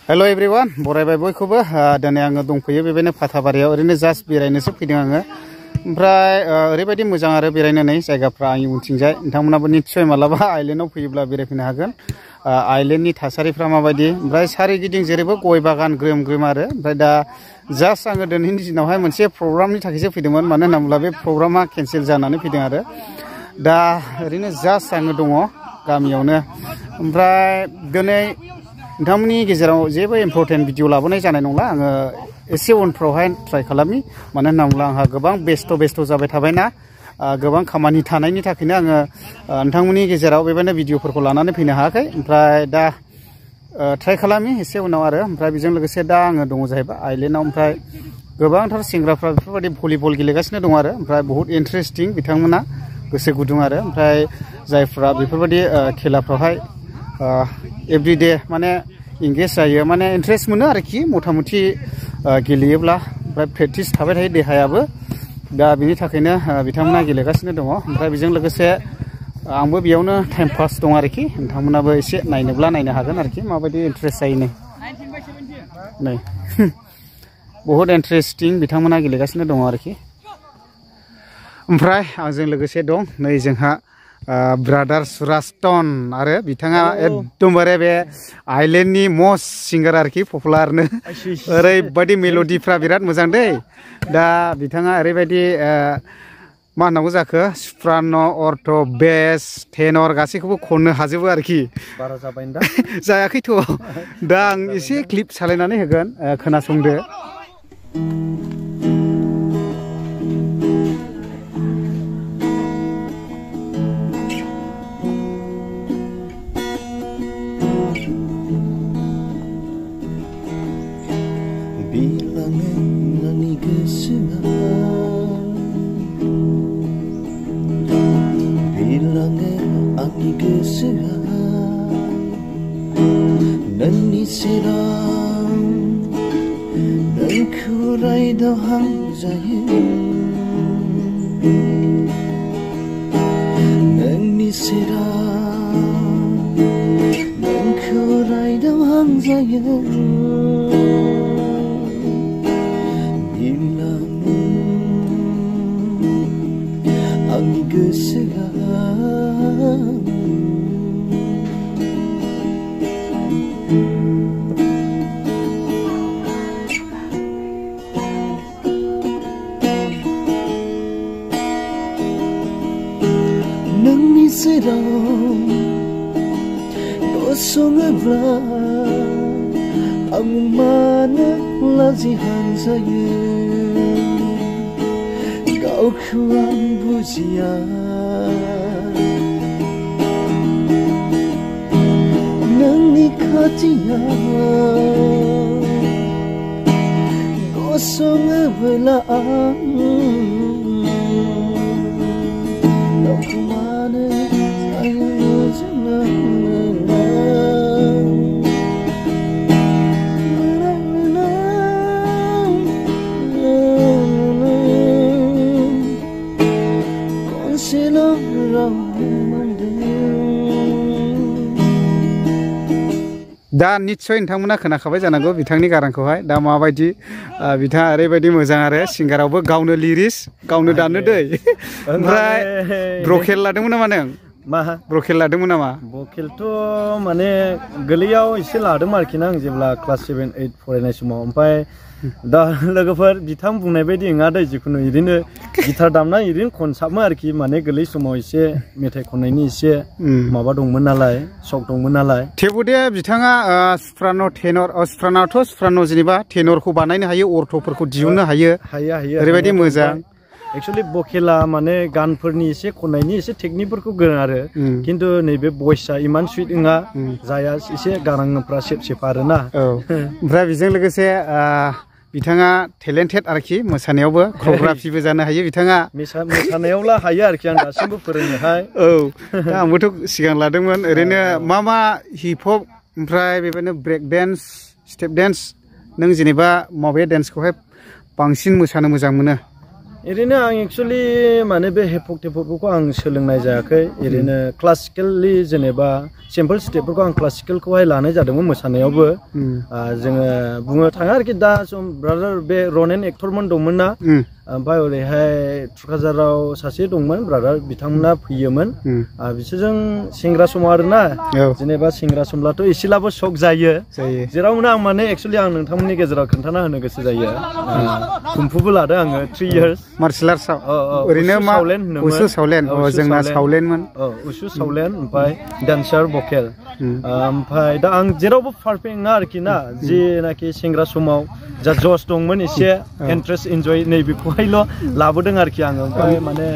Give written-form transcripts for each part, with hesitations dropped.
hello everyone बरायबाय बयखौबो दिनै आङो दंफैयो बेबायदिनो फाथाबारियाव ओरैनो जास्ट बेरायनोसो फैदों आङो ओमफ्राय ओरैबायदि मोजां आरो बेरायनो नै जायगाफ्रा आंनि उनथिंजाय नोंथांमोनाबो निस्सय मालाबा आइलेन्डआव फैयोब्ला बेरायफैनो हागोन आइलेन्डनि थासारिफ्रा माबायदि ओमफ्राय सारिगिदिं जेरैबो गय बागान ग्रोम ग्रोम आरो ओमफ्राय दा जास्ट आङो दिनैनि दिनावहाय मोनसे प्रग्रामनि थाखायसो फैदोंमोन मानो होनोब्ला बे प्रग्रामा केनसेल जानानै फैदों आरो दा ओरैनो जास्ट आङो दङ गामियावनो ओमफ्राय दिनै नोंथांमोननि गेजेराव जेबो इम्पर्टेन्ट भिडिअ लाबोनाय जानाय नंला आङो एसे उनफ्रावहाय ट्राइ खालामनि मानो होनोब्ला आंहा गोबां बेस्थ' जाबाय थाबायना गोबां खामानि थानायनि थाखायनो आङो नोंथांमोननि गेजेराव बेबायदिनो भिडिअफोरखौ लानानै फैनो हायाखै ओमफ्राय दा ट्राइ खालामनि एसे उनाव आरो ओमफ्राय बेजों लोगोसे दा आङो दङ जाहैबाय आइलेन्डआव ओमफ्राय गोबांथार सेंग्राफ्रा बेफोरबायदि भलिबल गेलेगासिनो दङ आरो ओमफ्राय बहुत इन्टारेस्टिं बिथांमोना गोसो गुदुं आरो ओमफ्राय जायफ्रा बेफोरबायदि खेलाफ्रावहाय एभरिडे माने इंगेज जायो माने इन्ट्रेस्ट मोनो आरोखि मथा मथि गेलेयोब्ला ओमफ्राय प्रेक्टिस थाबाय थायो देहायाबो दा बिनि थाखायनो बिथांमोना गेलेगासिनो दङ ओमफ्राय बेजों लोगोसे आंबो बेयावनो टाइम पास दं आरोखि नोंथांमोनाबो एसे नायनोब्ला नायनो हागोन आरोखि माबायदि इन्ट्रेस्ट जायो नै बहुत इन्ट्रेस्टिं बिथांमोना गेलेगासिनो दङ आरोखि ओमफ्राय आंजों लोगोसे दं नै जोंहा ब्रादार सुरास्टन आरो बिथाङा एकदमबारे बे आइलेन्डनि मस्ट सिंगार आरोखि पपुलारनो ओरैबायदि मेल'डिफ्रा बिराद मोजां दै दा बिथाङा ओरैबायदि मा होननांगौ जाखो सप्रान' अर्थ' बेस टेनर गासैखौबो खननो हाजोबो आरोखि बारा जाबाय दा जायाखैथ' दा आं एसे क्लिप सालायनानै होगोन खोनासंदो नोंनि सेराव नोंखौ रायदावहां जायो नोंनि सेराव नोंखौ रायदावहां जायो बिरलाङो आंनि गोसोआ नोंनि सेराव गसङोब्ला आं मानो लाजिहां जायो गावखौ आं बुजिया नोंनि खाथियाव गसङोब्ला आं गावखौ मानो दा निस्सय नोंथांमोना खोनाखाबाय जानांगौ बिथांनि गारांखौहाय दा माबायदि बिथाङा ओरैबायदि मोजां आरो सिंगारावबो गावनो लिरिक्स गावनो दानो दै ओमफ्राय ब्रकेल लादोंमोन नामा नों मा ब्रकेल लादोंमोन नामा भकेलथ' माने गोरलैयाव एसे लादोंमोन आरोखि ना आं जेब्ला क्लास 7, 8 फरायनाय समाव ओमफ्राय दा लोगोफोर बिथां बुंनाय बायदि नङा दै जिखुनु इदिनो गिटार दामना इदिनो खनसाबमोन आरोखि माने गोरलै समाव एसे मेथाइ खननायनि एसे माबा दंमोन नालाय शक दंमोन नालाय थेवबो दे बिथाङा सप्रान' टेनर सप्रान'थ' सप्रान' जेनेबा टेनरखौ बानायनो हायो अर्थ'फोरखौ दिहुननो हायो ओरैबायदि मोजां एक्चुअली भकेला माने गानफोरनि एसे खननायनि एसे टेकनिकफोरखौ गोरों आरो खिन्थु नैबे भइसआ इमान सुइट नङा जाया एसे गारांफ्रा सेफ आरोना ओमफ्राय बेजों लोगोसे बिथाङा टेलेन्टेड आरोखि मोसानायावबो करिय'ग्राफिबो जानो हायो बिथाङा मोसानायावला हायो आरोखि आं दासिमबो फोरोंनोहाय दा आंबोथ' सिगां लादोंमोन ओरैनो मा हिप हप ओमफ्राय बेबायदिनो ब्रेक डेन्स स्टेप डेन्स नों जेनेबा माबे डेन्सखौहाय बांसिन मोसानो मोजां मोनो ओरैनो आं एक्चुअली माने बे हेपक टेपकफोरखौ आं सोलोंनाय जायाखै ओरैनो क्लासिकेलि जेनेबा सिम्पोल स्टेपफोरखौ आं क्लासिकेलखौहाय लानाय जादोंमोन मोसानायावबो जोङो बुंनो थाङा आरोखि दा सम ब्रादार बे रनेन एक्टरमोन दंमोन ना ओमफ्राय ओरैहाय थुक्राझाराव सासे दंमोन ब्रादार बिथांमोना फैयोमोन बिसोरजों सेंग्रा समाव आरोना जेनेबा सेंग्रा समब्लाथ' एसेलाबो शक जायो जेरावनो आं माने एक्चुअली आं नोंथांमोननि गेजेराव खोन्थाना होनो गोसो जायो कुम्फुबो लादों आङो 3 years मार्शल आर्टसआव ओरैनो मा उसु सावलेन जोंना सावलेनमोन उसु सावलेन ओमफ्राय डान्सार भकेल ओमफ्राय दा आं जेरावबो पारफेक्ट नङा आरोखि ना जेनाखि सेंग्रा समाव जा जस दंमोन एसे इन्ट्रेस्ट इन्जय नैबेखौहायल' लाबोदों आरोखि आङो ओमफ्राय माने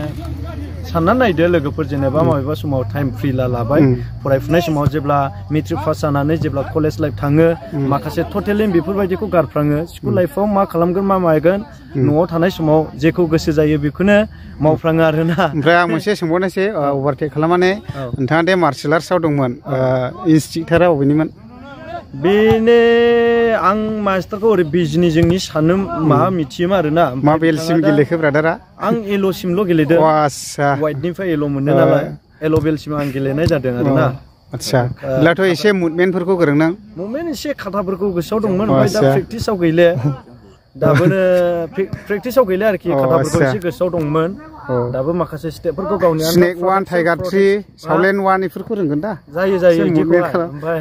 साननानै नायदो लोगोफोर जेनेबा माबेबा समाव टाइम फ्रि लाबाय फरायफुनाय समाव जेब्ला मेट्रिक पास जानानै जेब्ला कलेज लाइफ थाङो माखासे टटेलि बेफोरबायदिखौ गारफ्राङो स्कुल लाइफआव मा खालामगोन मा मागोन न'आव थानाय समाव जेखौ गोसो जायो बेखौनो मावफ्राङो आरोना ओमफ्राय आं मोनसे सोंबावनोसै अभारटेक खालामनानै नोंथाङा दे मार्शल आर्टसआव दंमोन इन्सट्राक्टरा बबेनिमोन बेनो आं मास्टारखौ ओरै बिजनिजोंनि सानो माबा मिथियोमोन आरोना मा बेलसिम गेलेखो ब्रादारा आं एल'सिमल' गेलेदों वाइटनिफ्राय एल' मोनो नालाय एल' बेलसिम आं गेलेनाय जादों आरोना आच्छा अब्लाथ' एसे मुभमेन्टफोरखौ गोरों नों मुभमेन्ट एसे खाथाफोरखौ गोसोआव दंमोन ओमफ्राय दा प्रेक्टिसाव गैले दाबोनो प्रेक्टिसाव गैले आरोखि खाथाफोरखौ एसे गोसोआव दंमोन दाबो माखासे स्टेपफोरखौ गावनि स्नेक 1 टाइगार 3 सावलेन 1 इफोरखौ रोंगोन दा जायो ओमफ्राय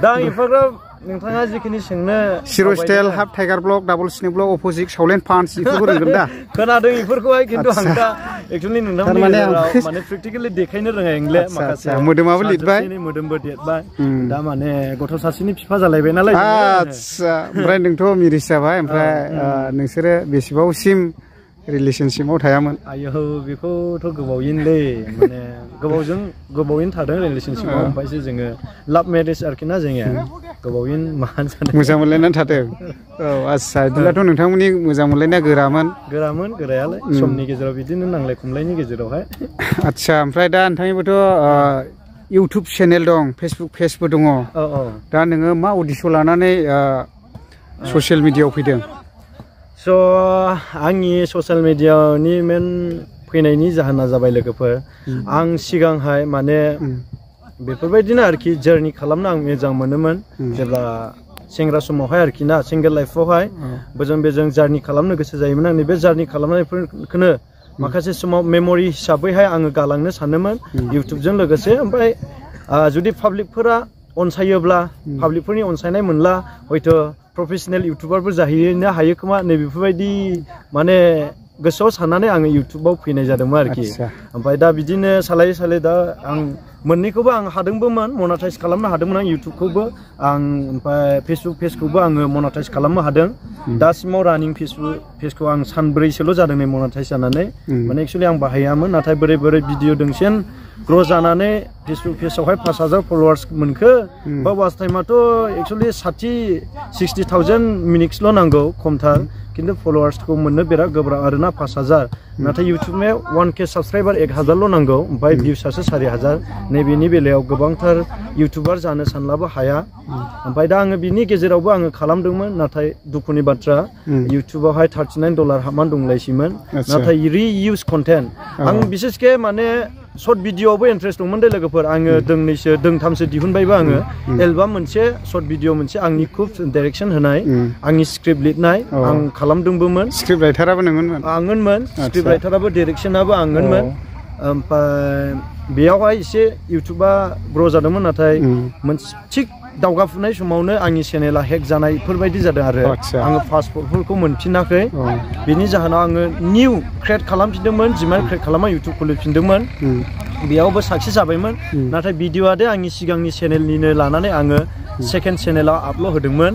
दा इफोराव नोंथाङा जिखिनि सोंनो सिर' style half tiger block double snake block opposite सावलेन पान्च इफोरखौ रोंगोन दा खोनादों इफोरखौहाय खिन्थु आं दा एक्चुअली नोंथांमोननि गेजेराव माने प्रेक्टिकेलि देखायनो रोङा इंले माखासे मोदोमाबो लिरबाय मोदोमबो देरबाय दा माने गथ' सासेनि बिफा जालायबाय नालाय आच्छा ओमफ्राय नोंथ' मिरिस जाबाय ओमफ्राय नोंसोरो बेसेबांसिम रिलेशनशिपआव थायामोन आयौ बेखौथ' गोबावैनोलै माने गोबावैनो थादों रिलेशनशिपआव ओमफ्रायसो जोङो लाभ मेरेज आरोखि ना जोङो गोबावैनो माहान जादों मोजां मोनलायनानै थादों औ आच्छा बिदिब्लाथ' नोंथांमोननि मोजां मोनलायनाया गोरामोन गोरायालाय समनि गेजेराव बिदिनो नांलाय खमलायनि गेजेरावहाय आच्छा ओमफ्राय दा नोंथांनिबोथ' इउटुब चेनेल दं फेसबुक पेजबो दङ दा नोङो मा उद्देश्य लानानै ससियेल मिडियायाव फैदों स' आंनि ससियेल मिडियानि मेन फैनायनि जाहोना जाबाय लोगोफोर आं सिगांहाय माने बेफोरबायदिनो आरोखि जार्नि खालामनो आं मोजां मोनोमोन जेब्ला सेंग्रा समावहाय आरोखि ना सिंगेल लाइफआवहाय बोजों बेजों जार्नि खालामनो गोसो जायोमोन आंनि बे जार्नि खालामनायफोरखौनो माखासे समाव मेम'रि हिसाबैहाय आङो गालांनो सानोमोन इउटुबजों लोगोसे ओमफ्राय जुदि पाब्लिकफोरा अनसायोब्ला पाब्लिकफोरनि अनसायनाय मोनला हयथ' प्रफेसनेल इउटुबारबो जाहैनो हायो खोमा नैबेफोरबायदि माने गोसोआव साननानै आङो इउटुबाव फैनाय जादोंमोन आरोखि ओमफ्राय दा बिदिनो सालायै दा आं मोननैखौबो आं हादोंबोमोन मनेटाइज खालामनो हादोंमोन आं इउटुबखौबो आं ओमफ्राय फेसबुक पेजखौबो आङो मनेटाइज खालामनो हादों दासिमाव रानिं फेसबुक पेजखौ आं सानब्रैसोल' जादों नै मनेटाइज जानानै माने एक्चुअलि आं बाहायामोन नाथाय बोरै भिडिअ दोंसेन ग्र' जानानै फेसबुक पेजावहाय 5000 फलोवार्स मोनखो बा वाच टाइमाथ' एक्चुअलि 60,000 मिनिट्सल' नांगौ खमथार किन्तु फलोवार्सखौ मोननो बिराद गोब्राब आरोना 5000 नाथाय इउटुबआव 1K साबस्क्राइबार 1000ल' नांगौ ओमफ्राय भिउसासो 4000 नैबेनि बेलायाव गोबांथार इउटुबार जानो सानलाबो हाया ओमफ्राय दा आङो बिनि गेजेरावबो आङो खालामदोंमोन नाथाय दुखुनि बाथ्रा इउटुबावहाय $39 हाबनानै दंलायसैमोन नाथाय रिइउज कन्टेन्ट आं बिसेसके माने शर्ट भिडिअआवबो इन्ट्रेस्ट दंमोन दे लोगोफोर आङो दोंथामसो दिहुनबायबो आङो एलबाम मोनसे शर्ट भिडिअ मोनसे आंनि खुब डाइरेक्सन होनाय आंनि स्क्रिप्ट लिरनाय आं खालामदोंबोमोन स्क्रिप्ट राइटाराबो नोंमोनमोन आंमोन स्क्रिप्ट राइटाराबो डाइरेक्सनाबो आंमोन ओमफ्राय बेयावहाय एसे इउटुबा ग्र' जादोंमोन नाथाय थिग दावगाफुनाय समावनो आंनि चेनेला हेक जानायफोरबायदि जादों आरो आङो पासपर्टफोरखौ मोनफिनाखै बेनि जाहोनाव आङो निउ क्रिएट खालामफिनदोंमोन जिमान क्रिएट खालामना इउटुब खुलिफिनदोंमोन बेयावबो साक्सेस जाबायमोन नाथाय भिडिअआ दे आंनि सिगांनि चेनेलनिनो लानानै आङो सेकेन्ड चेनेलाव आपल'ड होदोंमोन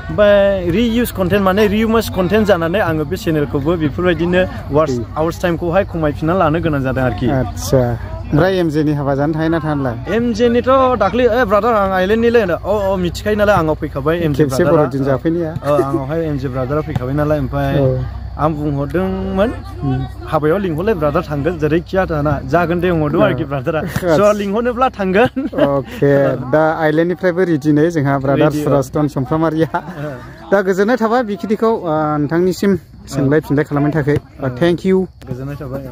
ओमफ्राय रिइउज कन्टेन्ट माने रिइउज कन्टेन्ट जानानै आङो बे चेनेलखौबो बेफोरबायदिनो आवार्स टाइमखौहाय खमायफिनना लानो गोनां जादों आरोखि ओमफ्राय एमजेनि हाबा जानो थायोना थानलाय एमजेनिथ' दाख्लै ब्रादार आं आइलेण्डनिलै मिथिखायो नालाय आंनाव फैखाबाय एमजे ब्रादारा आंनावहाय एमजे ब्रादारा फैखाबाय नालाय ओमफ्राय आं बुंहरदोंमोन हाबायाव लिंहरलाय ब्रादार थांगोन जेरैखिया दाना जागोन दे बुंहरदों आरोखि ब्रादारा स' लिंहरनोब्ला थांगोन अके दा आइलेण्डनिफ्रायबो रेडि नै जोंहा ब्रादार सुराजदन समफ्रामारिया दा गोजोननाय थाबाय बिखिनिखौ नोंथांनिसिम सोंलाय फिनलाय खालामनायनि थाखाय थेंक इउ गोजोननाय थाबाय